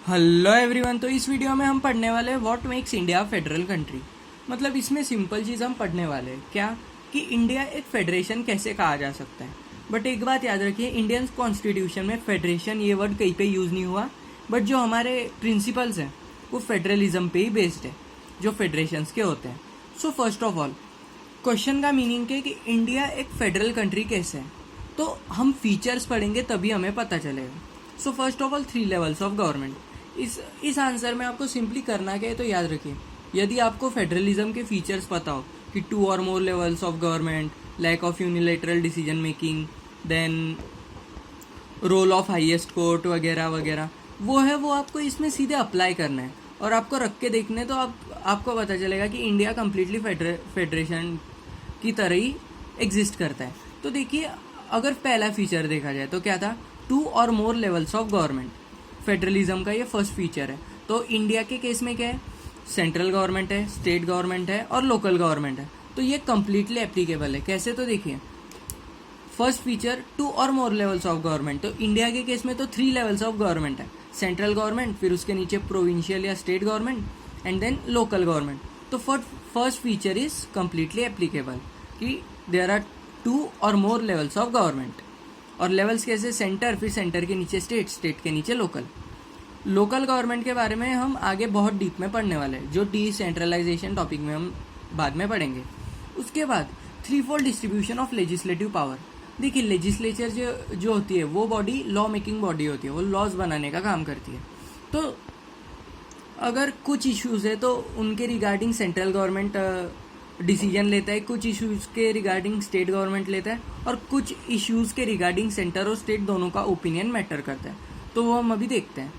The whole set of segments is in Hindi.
Hello everyone. तो इस वीडियो में हम पढ़ने वाले हैं what makes India federal country. मतलब इसमें सिंपल चीज़ हम पढ़ने वाले हैं क्या कि इंडिया एक फेडरेशन कैसे कहा जा सकता है। बट एक बात याद रखिए, इंडियन कॉन्स्टिट्यूशन में फेडरेशन ये वर्ड कहीं पे यूज़ नहीं हुआ। बट जो हमारे प्रिंसिपल्स हैं वो फेडरलिज्म पे ही बेस्ड है जो फेडरेशंस के होते हैं। So first of all question का मीनिंग है कि इंडिया एक फेडरल कंट्री कैसे है, तो हम फीचर्स पढ़ेंगे तभी हमें पता चलेगा। So first of all 3 levels of government. इस आंसर में आपको सिंपली करना क्या है तो याद रखिए, यदि आपको फेडरलिज्म के फीचर्स पता हो कि 2 और more levels of government, lack of unilateral decision making, then role of highest court वगैरह वगैरह, वो आपको इसमें सीधे अप्लाई करना है और आपको रख के देखने तो आपको पता चलेगा कि इंडिया कम्प्लीटली फेडरेशन की तरह ही एग्जिस्ट करता है। तो देखिए, अगर पहला फीचर देखा जाए तो क्या था, 2 और more levels of government. Federalism का ये फर्स्ट फीचर है। तो इंडिया के केस में क्या है, सेंट्रल गवर्नमेंट है, स्टेट गवर्नमेंट है और लोकल गवर्नमेंट है। तो ये कम्प्लीटली एप्लीकेबल है। कैसे, तो देखिए, फर्स्ट फीचर 2 और मोर लेवल्स ऑफ गवर्नमेंट। तो इंडिया के केस में तो 3 लेवल्स ऑफ गवर्नमेंट है, सेंट्रल गवर्नमेंट, फिर उसके नीचे प्रोविंशियल या state government and then local government. तो first feature is completely applicable कि देयर आर 2 और मोर लेवल्स ऑफ गवर्नमेंट। और लेवल्स कैसे, सेंटर, फिर सेंटर के नीचे स्टेट, स्टेट के नीचे लोकल। लोकल गवर्नमेंट के बारे में हम आगे बहुत डीप में पढ़ने वाले हैं, जो डिसेंट्रलाइजेशन टॉपिक में हम बाद में पढ़ेंगे। उसके बाद 3-fold distribution of legislative power. देखिए, लेजिस्लेचर जो होती है वो बॉडी लॉ मेकिंग बॉडी होती है, वो लॉज बनाने का काम करती है। तो अगर कुछ इश्यूज है तो उनके रिगार्डिंग सेंट्रल गवर्नमेंट डिसीजन लेता है, कुछ इश्यूज के रिगार्डिंग स्टेट गवर्नमेंट लेता है और कुछ इश्यूज के रिगार्डिंग सेंटर और स्टेट दोनों का ओपिनियन मैटर करता है। तो वो हम अभी देखते हैं।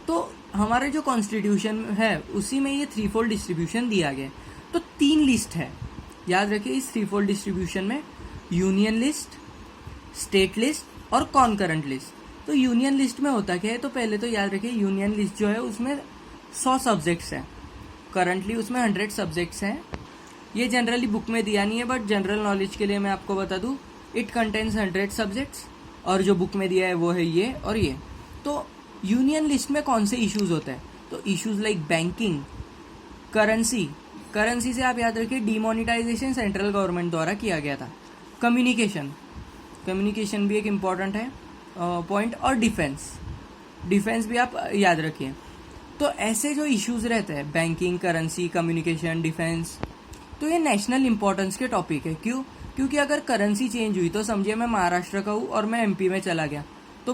तो हमारे जो कॉन्स्टिट्यूशन है उसी में ये 3-fold डिस्ट्रीब्यूशन दिया गया है। तो 3 लिस्ट है, याद रखिए। इस 3-fold डिस्ट्रीब्यूशन में यूनियन लिस्ट, स्टेट लिस्ट और कॉन्करेंट लिस्ट। तो यूनियन लिस्ट में होता क्या है, तो पहले तो याद रखिए, यूनियन लिस्ट जो है उसमें 100 सब्जेक्ट्स हैं। करंटली उसमें 100 सब्जेक्ट्स हैं। ये जनरली बुक में दिया नहीं है, बट जनरल नॉलेज के लिए मैं आपको बता दूं, इट कंटेन्स 100 सब्जेक्ट्स और जो बुक में दिया है वो है ये और ये। तो यूनियन लिस्ट में कौन से इश्यूज होते हैं, तो इश्यूज लाइक बैंकिंग, करेंसी से आप याद रखिए डिमोनिटाइजेशन सेंट्रल गवर्नमेंट द्वारा किया गया था। कम्युनिकेशन भी एक इम्पॉर्टेंट है पॉइंट, और डिफेंस भी आप याद रखिए। तो ऐसे जो इश्यूज रहते हैं, बैंकिंग, करेंसी, कम्युनिकेशन, डिफेंस, तो ये नेशनल इंपॉर्टेंस के टॉपिक है। क्यों? क्योंकि अगर करेंसी चेंज हुई तो समझिए मैं महाराष्ट्र का हूँ और मैं एमपी में चला गया, तो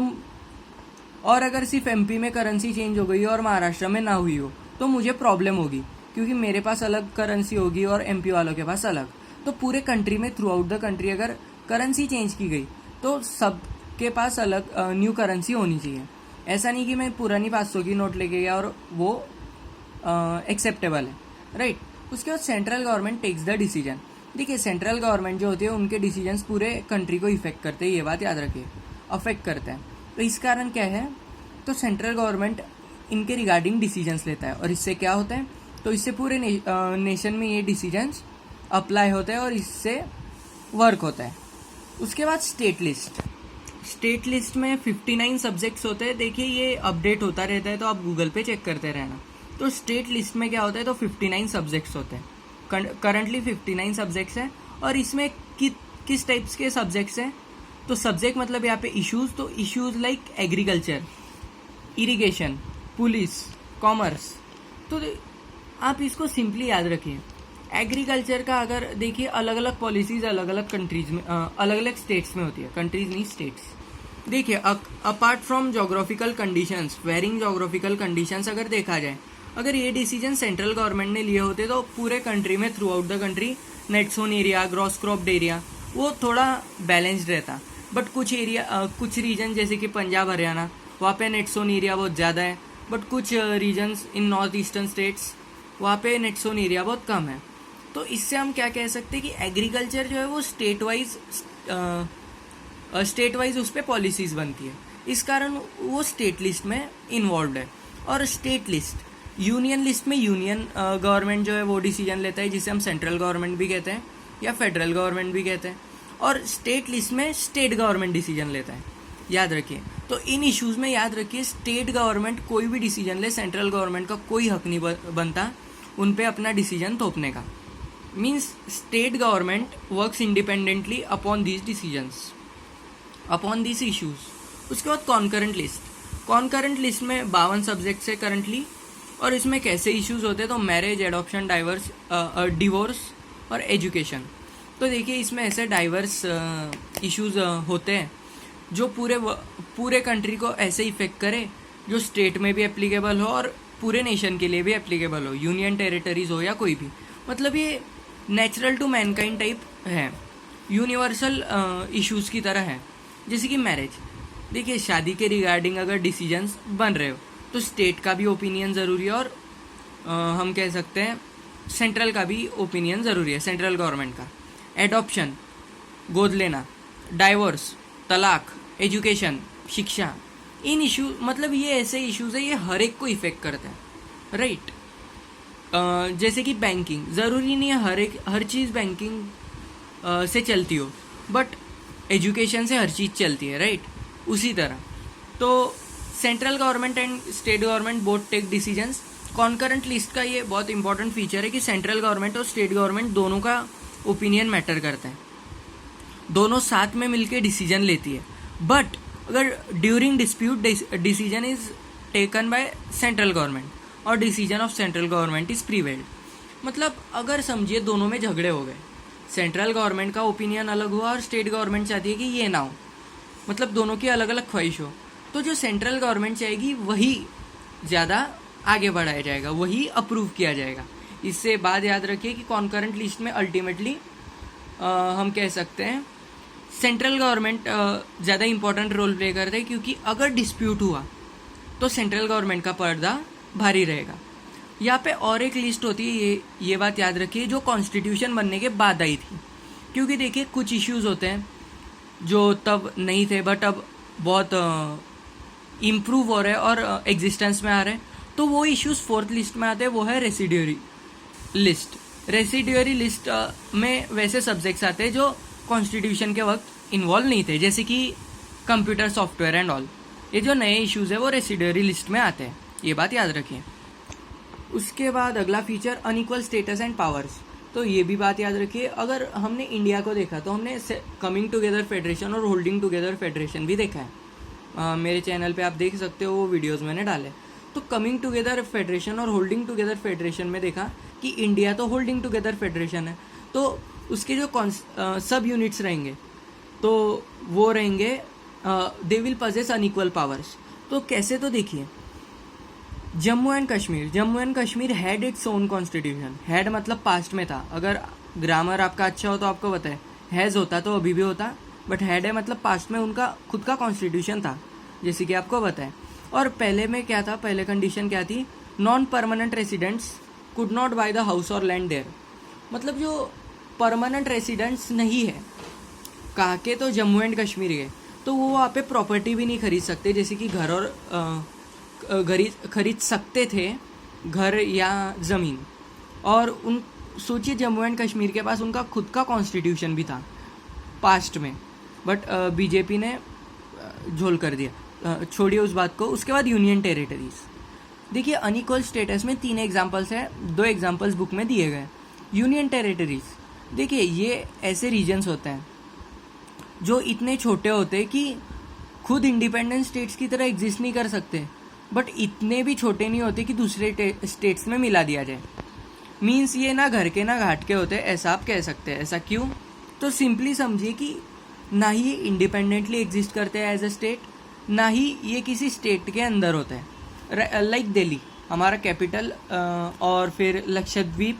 और अगर सिर्फ एमपी में करेंसी चेंज हो गई और महाराष्ट्र में ना हुई हो तो मुझे प्रॉब्लम होगी, क्योंकि मेरे पास अलग करेंसी होगी और एमपी वालों के पास अलग। तो पूरे कंट्री में, थ्रू आउट द कंट्री, अगर करेंसी चेंज की गई तो सबके पास अलग न्यू करेंसी होनी चाहिए। ऐसा नहीं कि मैं पुरानी 500 की नोट लेके गया और वो एक्सेप्टेबल है, राइट। उसके बाद central government takes the decision. देखिए, सेंट्रल गवर्नमेंट जो होती है उनके डिसीजंस पूरे कंट्री को इफेक्ट करते हैं, ये बात याद रखिए, अफेक्ट करते हैं। तो इस कारण क्या है, तो सेंट्रल गवर्नमेंट इनके रिगार्डिंग डिसीजंस लेता है और इससे क्या होता है, तो इससे पूरे नेशन में ये डिसीजंस अप्लाई होते हैं और इससे वर्क होता है। उसके बाद स्टेट लिस्ट में 59 सब्जेक्ट्स होते हैं। देखिए, ये अपडेट होता रहता है तो आप गूगल पे चेक करते रहना। तो स्टेट लिस्ट में क्या होता है, तो 59 सब्जेक्ट्स होते हैं। करंटली 59 सब्जेक्ट्स हैं। और इसमें किस टाइप्स के सब्जेक्ट्स हैं, तो सब्जेक्ट मतलब यहाँ पे इश्यूज, तो issues like agriculture, irrigation, police, commerce. तो आप इसको सिंपली याद रखिए। एग्रीकल्चर का अगर देखिए, अलग अलग पॉलिसीज अलग अलग कंट्रीज में, अलग अलग स्टेट्स में होती है, कंट्रीज नहीं स्टेट्स। देखिए, apart from geographical conditions, varying geographical conditions अगर देखा जाए, अगर ये डिसीजन सेंट्रल गवर्नमेंट ने लिए होते तो पूरे कंट्री में, through out the country, net sown area, gross cropped area, वो थोड़ा बैलेंस्ड रहता। बट कुछ रीजन जैसे कि पंजाब, हरियाणा, वहाँ पे नेट सोन एरिया बहुत ज़्यादा है। बट कुछ reasons in north eastern states, वहाँ पे नेट सोन एरिया बहुत कम है। तो इससे हम क्या कह सकते हैं कि एग्रीकल्चर जो है वो स्टेट वाइज उस पर पॉलिसीज बनती है, इस कारण वो स्टेट लिस्ट में इन्वॉल्व है। और स्टेट लिस्ट, यूनियन लिस्ट में यूनियन गवर्नमेंट जो है वो डिसीजन लेता है, जिसे हम सेंट्रल गवर्नमेंट भी कहते हैं या फेडरल गवर्नमेंट भी कहते हैं। और स्टेट लिस्ट में स्टेट गवर्नमेंट डिसीजन लेता है। याद रखिए। तो इन इश्यूज़ में याद रखिए स्टेट गवर्नमेंट कोई भी डिसीजन ले, सेंट्रल गवर्नमेंट का कोई हक नहीं बनता उन पे अपना डिसीजन थोपने का। Means state government works independently upon these decisions, upon this issues. उसके बाद कॉन्करेंट लिस्ट में 52 सब्जेक्ट्स है करंटली, और इसमें कैसे इश्यूज होते हैं तो मैरिज, एडॉप्शन, डिवोर्स और एजुकेशन। तो देखिए इसमें ऐसे डाइवर्स इश्यूज होते हैं जो पूरे कंट्री को ऐसे इफेक्ट करे, जो स्टेट में भी एप्लीकेबल हो और पूरे नेशन के लिए भी एप्लीकेबल हो, यूनियन टेरिटरीज हो या कोई भी। मतलब ये नेचुरल टू मैनकाइंड टाइप है, यूनिवर्सल इश्यूज की तरह है। जैसे कि मैरिज, देखिए शादी के रिगार्डिंग अगर डिसीजंस बन रहे हो तो स्टेट का भी ओपिनियन ज़रूरी है, और हम कह सकते हैं सेंट्रल का भी ओपिनियन ज़रूरी है, सेंट्रल गवर्नमेंट का। एडॉप्शन, गोद लेना, डाइवोर्स, तलाक, एजुकेशन, शिक्षा, इन इशू मतलब ये ऐसे इश्यूज है, ये हर एक को इफेक्ट करते हैं, राइट। जैसे कि बैंकिंग, ज़रूरी नहीं है हर चीज़ बैंकिंग से चलती हो, बट एजुकेशन से हर चीज़ चलती है, राइट। उसी तरह तो central government and state government both take decisions. Concurrent list का ये बहुत इंपॉर्टेंट फीचर है कि सेंट्रल गवर्नमेंट और स्टेट गवर्नमेंट दोनों का ओपिनियन मैटर करता है, दोनों साथ में मिलकर डिसीजन लेती है। बट अगर during dispute decision is taken by central government और decision of central government is prevailed. मतलब अगर समझिए दोनों में झगड़े हो गए, सेंट्रल गवर्नमेंट का ओपिनियन अलग हुआ और स्टेट गवर्नमेंट चाहती है कि ये ना हो, मतलब दोनों की अलग अलग ख्वाहिश हो, तो जो सेंट्रल गवर्नमेंट चाहेगी वही ज़्यादा आगे बढ़ाया जाएगा, वही अप्रूव किया जाएगा। इससे बात याद रखिए कि कॉन्करेंट लिस्ट में अल्टीमेटली हम कह सकते हैं सेंट्रल गवर्नमेंट ज़्यादा इंपॉर्टेंट रोल प्ले करते हैं, क्योंकि अगर डिस्प्यूट हुआ तो सेंट्रल गवर्नमेंट का पर्दा भारी रहेगा। यहाँ पे और एक लिस्ट होती है, ये बात याद रखिए, जो कॉन्स्टिट्यूशन बनने के बाद आई थी। क्योंकि देखिए कुछ इश्यूज होते हैं जो तब नहीं थे बट अब बहुत इम्प्रूव हो रहे हैं और एग्जिस्टेंस में आ रहे हैं, तो वो इश्यूज 4th लिस्ट में आते हैं, वो है रेसिड्यूरी लिस्ट। रेसिड्यूरी लिस्ट में वैसे सब्जेक्ट्स आते हैं जो कॉन्स्टिट्यूशन के वक्त इन्वॉल्व नहीं थे, जैसे कि कंप्यूटर सॉफ्टवेयर एंड ऑल। ये जो नए इश्यूज है वो रेसिड्यूरी लिस्ट में आते हैं, ये बात याद रखिए। उसके बाद अगला feature unequal status and powers. तो ये भी बात याद रखिए, अगर हमने इंडिया को देखा तो हमने कमिंग टुगेदर फेडरेशन और होल्डिंग टुगेदर फेडरेशन भी देखा है। मेरे चैनल पे आप देख सकते हो, वो वीडियोस मैंने डाले। तो कमिंग टुगेदर फेडरेशन और होल्डिंग टुगेदर फेडरेशन में देखा कि इंडिया तो होल्डिंग टुगेदर फेडरेशन है, तो उसके जो सब यूनिट्स रहेंगे तो वो रहेंगे they will possess unequal powers. तो कैसे, तो देखिए Jammu and Kashmir had its own constitution. Had मतलब पास्ट में था, अगर ग्रामर आपका अच्छा हो तो आपको पता है, हैज़ होता तो अभी भी होता, बट हैड है मतलब पास्ट में उनका खुद का कॉन्स्टिट्यूशन था, जैसे कि आपको पता है। और पहले में क्या था, पहले कंडीशन क्या थी, non permanent residents could not by the house और लैंड देयर। मतलब जो परमानेंट रेसिडेंट्स नहीं है, कहा के तो जम्मू एंड कश्मीर के, तो वो वहाँ पे प्रॉपर्टी भी नहीं खरीद सकते, जैसे कि घर और खरीद सकते थे घर या ज़मीन। और उन सोचिए जम्मू एंड कश्मीर के पास उनका खुद का कॉन्स्टिट्यूशन भी था पास्ट में, बट बीजेपी ने झोल कर दिया, छोड़िए उस बात को। उसके बाद यूनियन टेरिटरीज, देखिए अनइक्वल स्टेटस में 3 एग्जांपल्स हैं, 2 एग्जांपल्स बुक में दिए गए। यूनियन टेरिटरीज, देखिए ये ऐसे रीजन्स होते हैं जो इतने छोटे होते हैं कि खुद इंडिपेंडेंट स्टेट्स की तरह एग्जिस्ट नहीं कर सकते, बट इतने भी छोटे नहीं होते कि दूसरे स्टेट्स में मिला दिया जाए। मीन्स ये ना घर के ना घाट के होते, ऐसा आप कह सकते हैं। ऐसा क्यों, तो सिंपली समझिए कि ना ही ये इंडिपेंडेंटली एग्जिस्ट करते हैं एज अ स्टेट, ना ही ये किसी स्टेट के अंदर होता है। लाइक दिल्ली हमारा कैपिटल, और फिर लक्षद्वीप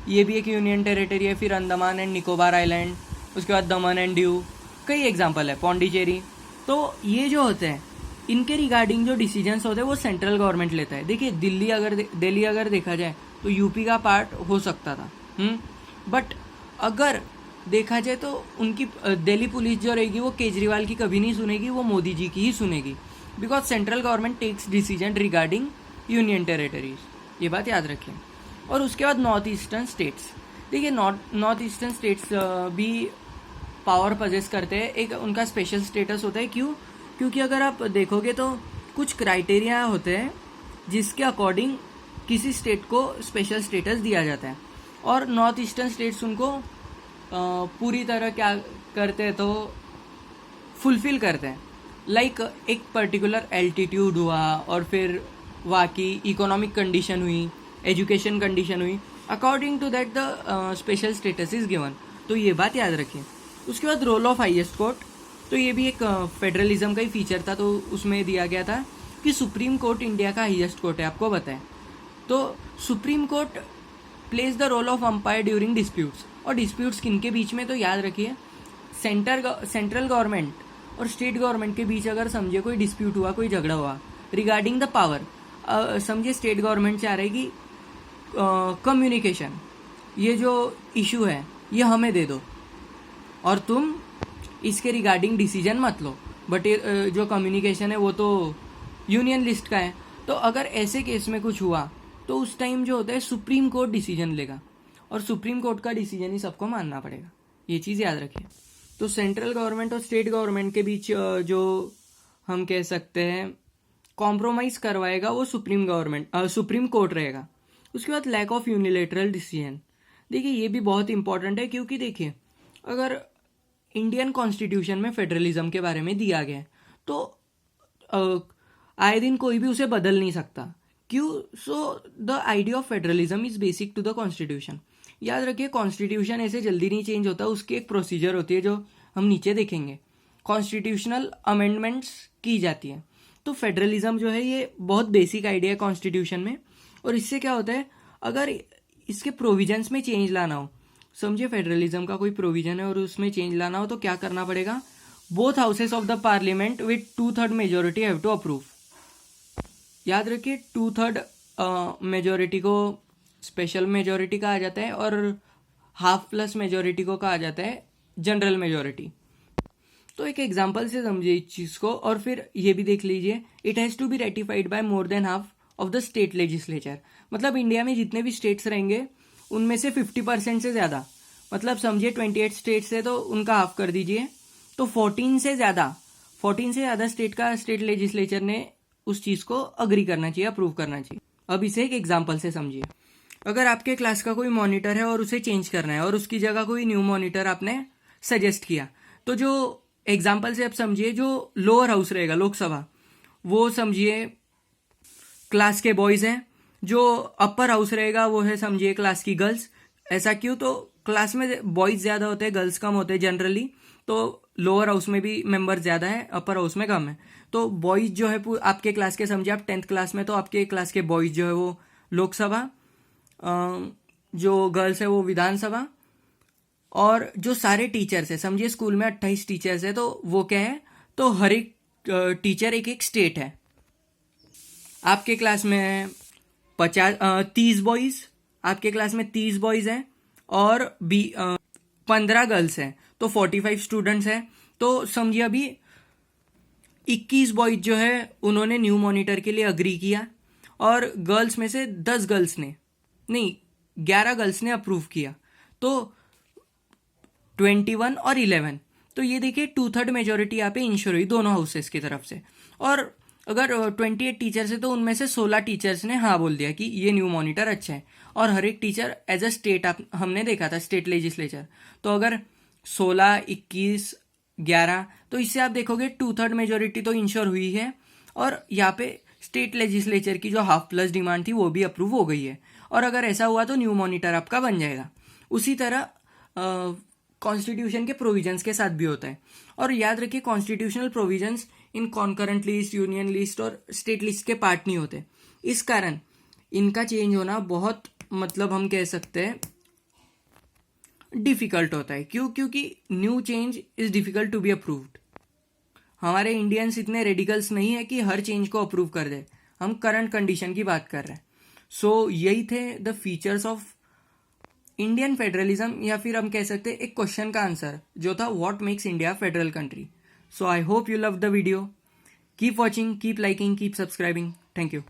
ये भी एक यूनियन टेरिटरी है, फिर अंडमान एंड निकोबार आइलैंड, उसके बाद दमन एंड दीव, कई एग्जाम्पल है, पौंडीचेरी। तो ये जो होते हैं इनके रिगार्डिंग जो डिसीजंस होते हैं वो सेंट्रल गवर्नमेंट लेता है। देखिए दिल्ली अगर देखा जाए तो यूपी का पार्ट हो सकता था, बट अगर देखा जाए तो उनकी दिल्ली पुलिस जो रहेगी वो केजरीवाल की कभी नहीं सुनेगी, वो मोदी जी की ही सुनेगी, because central government takes decision regarding union territories, ये बात याद रखें। और उसके बाद नॉर्थ ईस्टर्न स्टेट्स, देखिए नॉर्थ ईस्टर्न स्टेट्स भी पावर पजेस करते हैं, एक उनका स्पेशल स्टेटस होता है। क्यों, क्योंकि अगर आप देखोगे तो कुछ क्राइटेरिया होते हैं जिसके अकॉर्डिंग किसी स्टेट को स्पेशल स्टेटस दिया जाता है, और नॉर्थ ईस्टर्न स्टेट्स उनको पूरी तरह क्या करते हैं तो फुलफिल करते हैं। लाइक एक पर्टिकुलर एल्टीट्यूड हुआ, और फिर वहाँ की इकोनॉमिक कंडीशन हुई, एजुकेशन कंडीशन हुई, according to that the special status is given. तो ये बात याद रखिए। उसके बाद रोल ऑफ हाईएस्ट कोर्ट, तो ये भी एक फेडरलिज्म का ही फीचर था। तो उसमें दिया गया था कि सुप्रीम कोर्ट इंडिया का हाईएस्ट कोर्ट है, आपको बताएं। तो supreme court plays the role of umpire during disputes, और डिस्प्यूट्स किन के बीच में, तो याद रखिए सेंट्रल गवर्नमेंट और स्टेट गवर्नमेंट के बीच अगर समझिए कोई डिस्प्यूट हुआ, कोई झगड़ा हुआ रिगार्डिंग द पावर, समझिए स्टेट गवर्नमेंट चाह रही कि कम्युनिकेशन, ये जो इशू है ये हमें दे दो और तुम इसके रिगार्डिंग डिसीजन मत लो, बट जो कम्युनिकेशन है वो तो यूनियन लिस्ट का है। तो अगर ऐसे केस में कुछ हुआ तो उस टाइम जो होता है सुप्रीम कोर्ट डिसीजन लेगा, और सुप्रीम कोर्ट का डिसीजन ही सबको मानना पड़ेगा, ये चीज़ याद रखिए। तो सेंट्रल गवर्नमेंट और स्टेट गवर्नमेंट के बीच जो हम कह सकते हैं कॉम्प्रोमाइज करवाएगा वो सुप्रीम कोर्ट रहेगा। उसके बाद लैक ऑफ यूनिलेटरल डिसीजन, देखिए ये भी बहुत इंपॉर्टेंट है, क्योंकि देखिए अगर इंडियन कॉन्स्टिट्यूशन में फेडरलिज्म के बारे में दिया गया है तो आए दिन कोई भी उसे बदल नहीं सकता। क्यों? So the idea of federalism is basic to the constitution. याद रखिए कॉन्स्टिट्यूशन ऐसे जल्दी नहीं चेंज होता, उसकी एक प्रोसीजर होती है जो हम नीचे देखेंगे, कॉन्स्टिट्यूशनल अमेंडमेंट्स की जाती है। तो फेडरलिज्म जो है ये बहुत बेसिक आइडिया है कॉन्स्टिट्यूशन में, और इससे क्या होता है अगर इसके प्रोविजंस में चेंज लाना हो, समझिए फेडरलिज्म का कोई प्रोविजन है और उसमें चेंज लाना हो तो क्या करना पड़ेगा, both houses of the parliament with 2/3 majority have to approve. याद रखिए 2/3 मेजोरिटी को स्पेशल मेजोरिटी कहा जाता है और हाफ प्लस मेजोरिटी को कहा जाता है जनरल मेजोरिटी। तो एक एग्जांपल से समझिए इस चीज़ को, और फिर ये भी देख लीजिए it has to be ratified by more than half of the state legislature. मतलब इंडिया में जितने भी स्टेट्स रहेंगे उनमें से 50% से ज़्यादा, मतलब समझिए 28 स्टेट्स है तो उनका हाफ कर दीजिए, तो 14 से ज़्यादा स्टेट का स्टेट लेजिस्लेचर ने उस चीज़ को अग्री करना चाहिए, अप्रूव करना चाहिए। अब इसे एक एग्जाम्पल से समझिए। अगर आपके क्लास का कोई मॉनिटर है और उसे चेंज करना है और उसकी जगह कोई न्यू मॉनिटर आपने सजेस्ट किया, तो जो एग्जाम्पल से आप समझिए जो लोअर हाउस रहेगा लोकसभा, वो समझिए क्लास के बॉयज़ हैं, जो अपर हाउस रहेगा वो है समझिए क्लास की गर्ल्स। ऐसा क्यों? तो क्लास में बॉयज़ ज़्यादा होते हैं, गर्ल्स कम होते हैं जनरली, तो लोअर हाउस में भी मेंबर ज़्यादा है, अपर हाउस में कम है। तो बॉयज़ जो है आपके क्लास के, समझिए आप 10th क्लास में, तो आपके क्लास के बॉयज़ जो है वो लोकसभा, जो गर्ल्स है वो विधानसभा, और जो सारे टीचर्स है समझिए स्कूल में 28 टीचर्स है तो वो क्या है, तो हर एक टीचर एक स्टेट है। आपके क्लास में 30 बॉयज़, आपके क्लास में 30 बॉयज़ हैं और 15 गर्ल्स हैं, तो 45 स्टूडेंट्स हैं। तो समझिए अभी 21 बॉयज़ जो है उन्होंने न्यू मॉनिटर के लिए अग्री किया, और गर्ल्स में से 11 गर्ल्स ने अप्रूव किया, तो 21 और 11, तो ये देखिए 2/3 मेजोरिटी यहाँ पे इंश्योर हुई दोनों हाउसेस की तरफ से। और अगर 28 टीचर्स है तो उनमें से 16 टीचर्स ने हाँ बोल दिया कि ये न्यू मॉनिटर अच्छा है, और हर एक टीचर एज अ स्टेट हमने देखा था स्टेट लेजिस्लेचर, तो अगर 16, 21, 11, तो इससे आप देखोगे 2/3 मेजोरिटी तो इंश्योर हुई है, और यहाँ पे स्टेट लेजिस्लेचर की जो हाफ प्लस डिमांड थी वो भी अप्रूव हो गई है, और अगर ऐसा हुआ तो न्यू मॉनिटर आपका बन जाएगा। उसी तरह कॉन्स्टिट्यूशन के प्रोविजंस के साथ भी होता है। और याद रखिए कॉन्स्टिट्यूशनल प्रोविजंस इन कॉन्करेंट लिस्ट, यूनियन लिस्ट और स्टेट लिस्ट के पार्ट नहीं होते, इस कारण इनका चेंज होना बहुत, मतलब हम कह सकते हैं डिफिकल्ट होता है। क्यों? क्योंकि new change is difficult to be approved. हमारे इंडियंस इतने रेडिकल्स नहीं है कि हर चेंज को अप्रूव कर दे, हम करंट कंडीशन की बात कर रहे हैं। सो यही थे the features of Indian federalism, या फिर हम कह सकते हैं एक क्वेश्चन का आंसर जो था what makes India federal country. So I hope you love the video, keep watching, keep liking, keep subscribing, thank you.